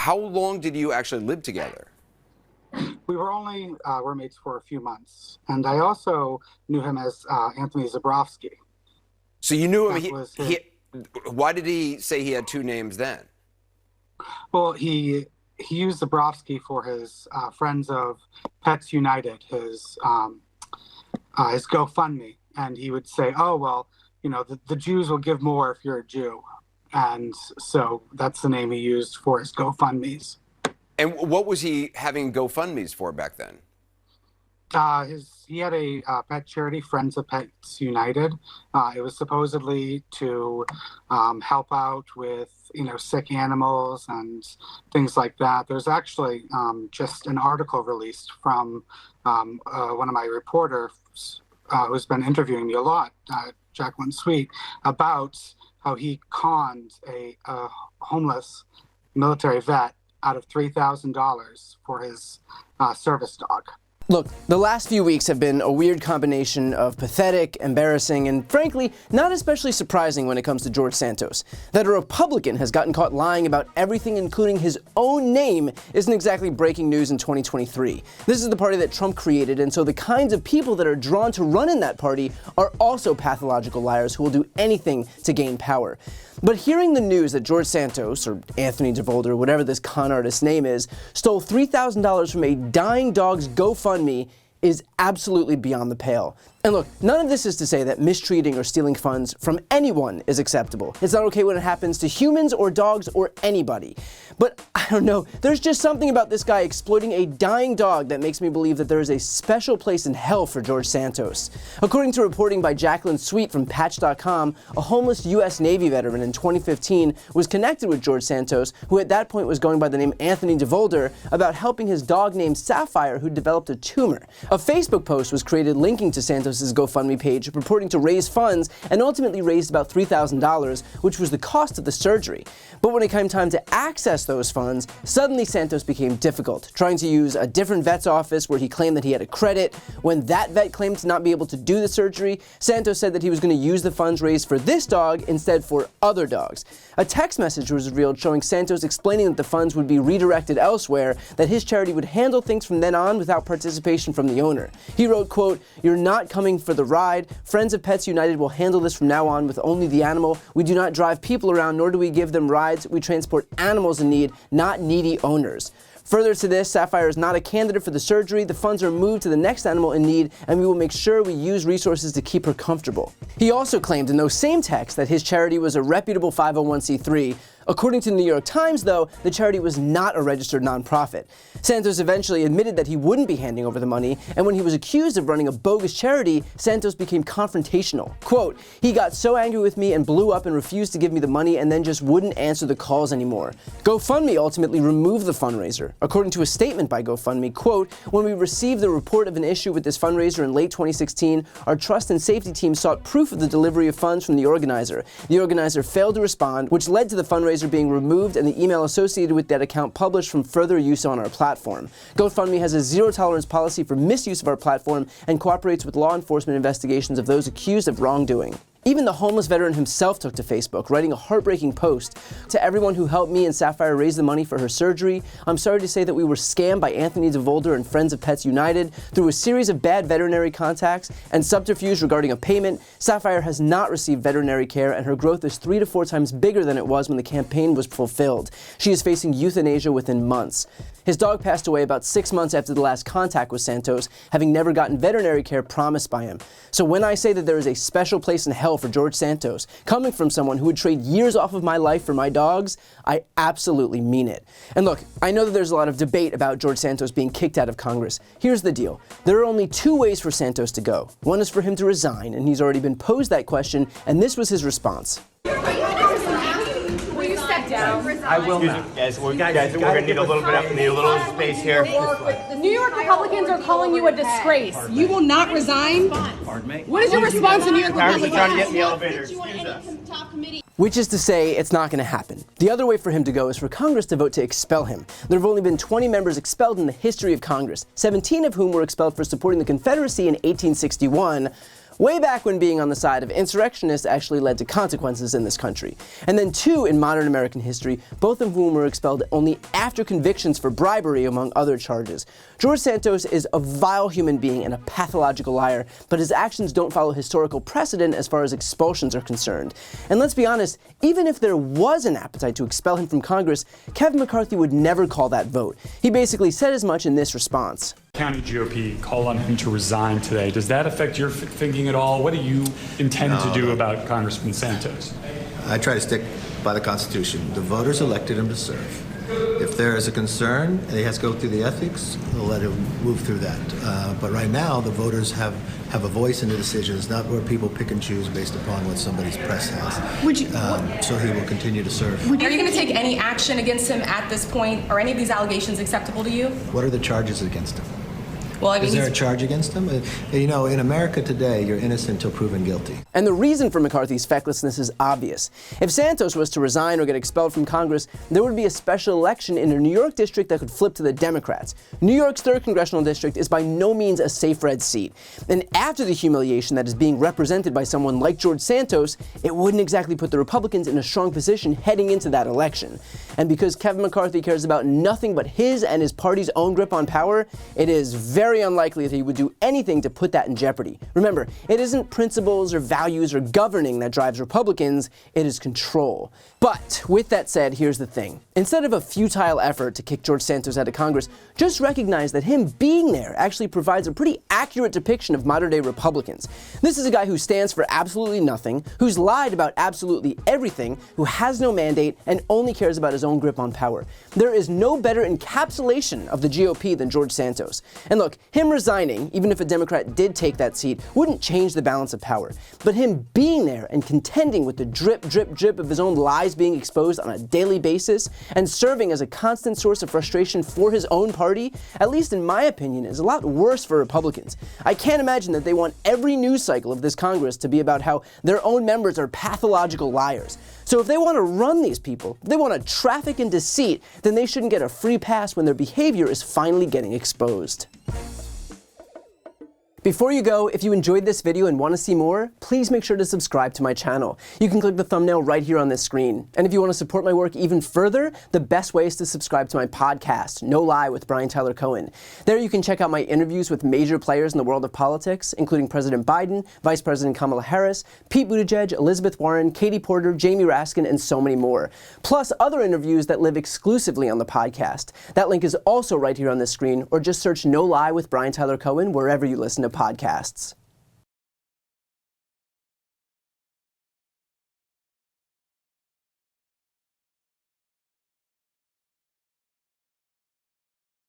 How long did you actually live together? We were only roommates for a few months, and I also knew him as Anthony Zabrowski. So you knew him. Why did he say he had two names then? Well, he used Zabrowski for his Friends of Pets United, his GoFundMe, and he would say, "Oh well, you know, the Jews will give more if you're a Jew," and so that's the name he used for his GoFundMes. And what was he having GoFundMes for back then? He had a pet charity, Friends of Pets United. It was supposedly to help out with, sick animals and things like that. There's actually just an article released from one of my reporters who's been interviewing me a lot, Jacqueline Sweet, about how he conned a homeless military vet out of $3,000 for his service dog. Look, the last few weeks have been a weird combination of pathetic, embarrassing, and frankly, not especially surprising when it comes to George Santos. That a Republican has gotten caught lying about everything, including his own name, isn't exactly breaking news in 2023. This is the party that Trump created, and so the kinds of people that are drawn to run in that party are also pathological liars who will do anything to gain power. But hearing the news that George Santos, or Anthony DeVolder, whatever this con artist's name is, stole $3,000 from a dying dog's GoFundMe is absolutely beyond the pale. And look, none of this is to say that mistreating or stealing funds from anyone is acceptable. It's not okay when it happens to humans or dogs or anybody. But I don't know, there's just something about this guy exploiting a dying dog that makes me believe that there is a special place in hell for George Santos. According to reporting by Jacqueline Sweet from Patch.com, a homeless U.S. Navy veteran in 2015 was connected with George Santos, who at that point was going by the name Anthony DeVolder, about helping his dog named Sapphire, who developed a tumor. A Facebook post was created linking to Santos' GoFundMe page, purporting to raise funds, and ultimately raised about $3,000, which was the cost of the surgery. But when it came time to access those funds, suddenly Santos became difficult, trying to use a different vet's office where he claimed that he had a credit. When that vet claimed to not be able to do the surgery, Santos said that he was going to use the funds raised for this dog instead for other dogs. A text message was revealed showing Santos explaining that the funds would be redirected elsewhere, that his charity would handle things from then on without participation from the owner. He wrote, quote, "You're not coming for the ride. Friends of Pets United will handle this from now on with only the animal. We do not drive people around, nor do we give them rides. We transport animals in need, not needy owners." Further to this, Sapphire is not a candidate for the surgery. The funds are moved to the next animal in need, and we will make sure we use resources to keep her comfortable. He also claimed in those same texts that his charity was a reputable 501c3. According to the New York Times, though, the charity was not a registered nonprofit. Santos eventually admitted that he wouldn't be handing over the money, and when he was accused of running a bogus charity, Santos became confrontational. Quote, "He got so angry with me and blew up and refused to give me the money and then just wouldn't answer the calls anymore." GoFundMe ultimately removed the fundraiser. According to a statement by GoFundMe, quote, "When we received the report of an issue with this fundraiser in late 2016, our trust and safety team sought proof of the delivery of funds from the organizer. The organizer failed to respond, which led to the fundraiser being removed and the email associated with that account published from further use on our platform. GoFundMe has a zero-tolerance policy for misuse of our platform and cooperates with law enforcement investigations of those accused of wrongdoing." Even the homeless veteran himself took to Facebook, writing a heartbreaking post. "To everyone who helped me and Sapphire raise the money for her surgery, I'm sorry to say that we were scammed by Anthony DeVolder and Friends of Pets United. Through a series of bad veterinary contacts and subterfuge regarding a payment, Sapphire has not received veterinary care and her growth is 3 to 4 times bigger than it was when the campaign was fulfilled. She is facing euthanasia within months." His dog passed away about 6 months after the last contact with Santos, having never gotten veterinary care promised by him. So when I say that there is a special place in hell for George Santos, coming from someone who would trade years off of my life for my dogs, I absolutely mean it. And look, I know that there's a lot of debate about George Santos being kicked out of Congress. Here's the deal. There are only 2 ways for Santos to go. One is for him to resign, and he's already been posed that question, and this was his response. I will not. Guys, we're gonna need a little space here. The New York Republicans are calling you a disgrace. You will not resign? Pardon me? What is your response to New York Republicans? Trying to get in the elevator. Which is to say, it's not going to happen. The other way for him to go is for Congress to vote to expel him. There have only been 20 members expelled in the history of Congress, 17 of whom were expelled for supporting the Confederacy in 1861. way back when being on the side of insurrectionists actually led to consequences in this country. And then 2 in modern American history, both of whom were expelled only after convictions for bribery, among other charges. George Santos is a vile human being and a pathological liar, but his actions don't follow historical precedent as far as expulsions are concerned. And let's be honest, even if there was an appetite to expel him from Congress, Kevin McCarthy would never call that vote. He basically said as much in this response. County GOP called on him to resign today. Does that affect your thinking at all? What do you intend to do about Congressman Santos? I try to stick by the Constitution. The voters elected him to serve. If there is a concern and he has to go through the ethics, we'll let him move through that. But right now, the voters have a voice in the decisions, not where people pick and choose based upon what somebody's press has. Would you, so he will continue to serve. are you going to take any action against him at this point? Are any of these allegations acceptable to you? What are the charges against him? Well, I mean, is there a charge against him? You know, in America today, you're innocent until proven guilty. And the reason for McCarthy's fecklessness is obvious. If Santos was to resign or get expelled from Congress, there would be a special election in a New York district that could flip to the Democrats. New York's 3rd congressional district is by no means a safe red seat. And after the humiliation that is being represented by someone like George Santos, it wouldn't exactly put the Republicans in a strong position heading into that election. And because Kevin McCarthy cares about nothing but his and his party's own grip on power, it is very unlikely that he would do anything to put that in jeopardy. Remember, it isn't principles or values or governing that drives Republicans, it is control. But with that said, here's the thing. Instead of a futile effort to kick George Santos out of Congress, just recognize that him being there actually provides a pretty accurate depiction of modern-day Republicans. This is a guy who stands for absolutely nothing, who's lied about absolutely everything, who has no mandate, and only cares about his own grip on power. There is no better encapsulation of the GOP than George Santos. And look, him resigning, even if a Democrat did take that seat, wouldn't change the balance of power. But him being there and contending with the drip, drip, drip of his own lies being exposed on a daily basis, and serving as a constant source of frustration for his own party, at least in my opinion, is a lot worse for Republicans. I can't imagine that they want every news cycle of this Congress to be about how their own members are pathological liars. So if they want to run these people, if they want to traffic in deceit, then they shouldn't get a free pass when their behavior is finally getting exposed. Before you go, if you enjoyed this video and want to see more, please make sure to subscribe to my channel. You can click the thumbnail right here on this screen. And if you want to support my work even further, the best way is to subscribe to my podcast, No Lie with Brian Tyler Cohen. There you can check out my interviews with major players in the world of politics, including President Biden, Vice President Kamala Harris, Pete Buttigieg, Elizabeth Warren, Katie Porter, Jamie Raskin, and so many more. Plus other interviews that live exclusively on the podcast. That link is also right here on this screen, or just search No Lie with Brian Tyler Cohen wherever you listen to podcasts.